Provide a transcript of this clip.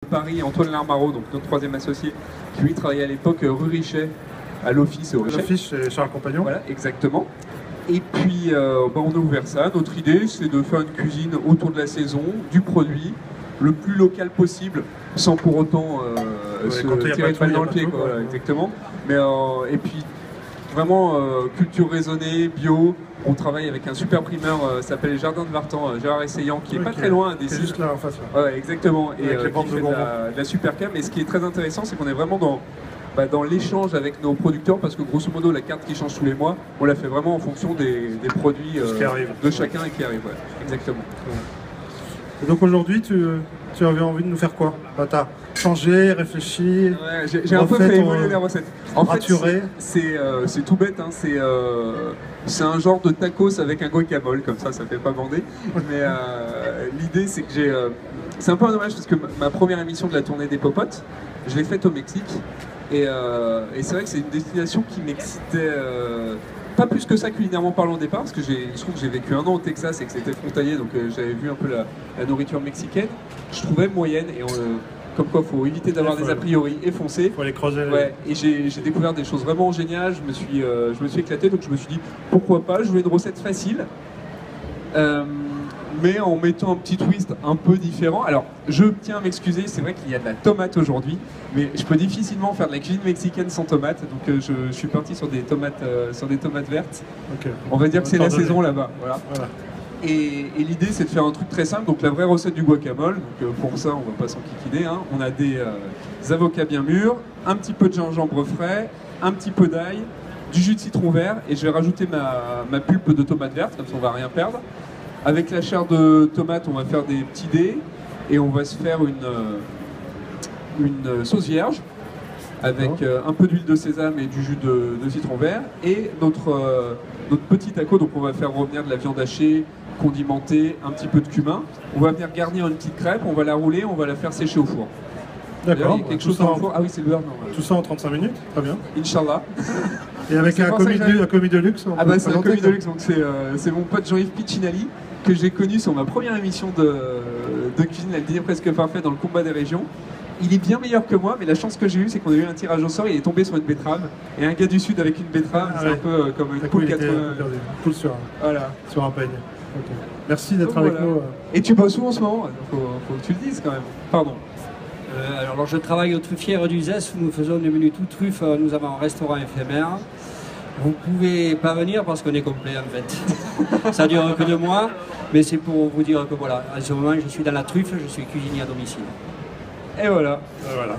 Paris, Antoine Larmaro, donc notre troisième associé, qui lui travaillait à l'époque rue Richet, à l'office et au Richet. L'office chez Charles Compagnon. Voilà, exactement. Et puis on a ouvert ça. Notre idée, c'est de faire une cuisine autour de la saison, du produit, le plus local possible, sans pour autant se tirer de balle dans le pied. Voilà, exactement. Mais, et puis vraiment culture raisonnée, bio. On travaille avec un super primeur, s'appelle Jardin de Vartan, Gérard Essayant, qui est pas très loin des sites. Juste là en face. Ouais, exactement. Et qui fait de la super cam. Et ce qui est très intéressant, c'est qu'on est vraiment dans l'échange avec nos producteurs, parce que grosso modo la carte qui change tous les mois, on la fait vraiment en fonction des produits de chacun et qui arrivent. Ouais. Exactement. Ouais. Et donc aujourd'hui, tu avais envie de nous faire quoi? Tu as changé, réfléchi, ouais, j'ai un peu fait évoluer les recettes. En fait, c'est tout bête, hein, c'est un genre de tacos avec un guacamole, comme ça fait pas bander. Mais l'idée, c'est que c'est un peu un dommage, parce que ma première émission de la tournée des Popotes, je l'ai faite au Mexique. Et c'est vrai que c'est une destination qui m'excitait pas plus que ça culinairement parlant au départ, parce que je trouve que j'ai vécu un an au Texas et que c'était frontalier, donc j'avais vu un peu la nourriture mexicaine. Je trouvais moyenne, et comme quoi il faut éviter d'avoir des a priori et foncer. Il faut aller creuser. Ouais, et j'ai découvert des choses vraiment géniales, je me suis éclaté, donc je me suis dit pourquoi pas, je voulais une recette facile. Mais en mettant un petit twist un peu différent. Alors, je tiens à m'excuser, c'est vrai qu'il y a de la tomate aujourd'hui, mais je peux difficilement faire de la cuisine mexicaine sans tomate, donc je suis parti sur des tomates vertes. Okay. On va dire que c'est la saison là-bas. Voilà. Et l'idée, c'est de faire un truc très simple, donc la vraie recette du guacamole. Donc pour ça, on va pas s'enquiquiner, hein. On a des avocats bien mûrs, un petit peu de gingembre frais, un petit peu d'ail, du jus de citron vert, et je vais rajouter ma pulpe de tomate verte, comme ça on va rien perdre. Avec la chair de tomate, on va faire des petits dés et on va se faire une sauce vierge avec un peu d'huile de sésame et du jus de citron vert, et notre petit taco. Donc on va faire revenir de la viande hachée, condimentée, un petit peu de cumin. On va venir garnir une petite crêpe, on va la rouler, on va la faire sécher au four. D'accord. Il y a quelque chose dans le four. Ah oui, c'est le beurre. Tout ça en 35 minutes, très bien. Inch'Allah. Et avec un commis de luxe. Ah bah c'est un commis de luxe, donc c'est mon pote Jean-Yves Piccinelli, que j'ai connu sur ma première émission de cuisine, elle dîner presque parfait dans le combat des régions. Il est bien meilleur que moi, mais la chance que j'ai eue, c'est qu'on a eu un tirage au sort, il est tombé sur une betterave. Et un gars du sud avec une betterave, c'est un peu comme une poule 80. Poule sur un peigne. Okay. Merci d'être avec nous. Et tu bosses où en ce moment? Faut que tu le dises quand même. Pardon. Alors je travaille au Truffière du Zest, où nous faisons des menus tout truffes, nous avons un restaurant éphémère. Vous pouvez pas venir parce qu'on est complet en fait. Ça dure que 2 mois, mais c'est pour vous dire que voilà, à ce moment je suis dans la truffe, je suis cuisinier à domicile. Et voilà. Et voilà.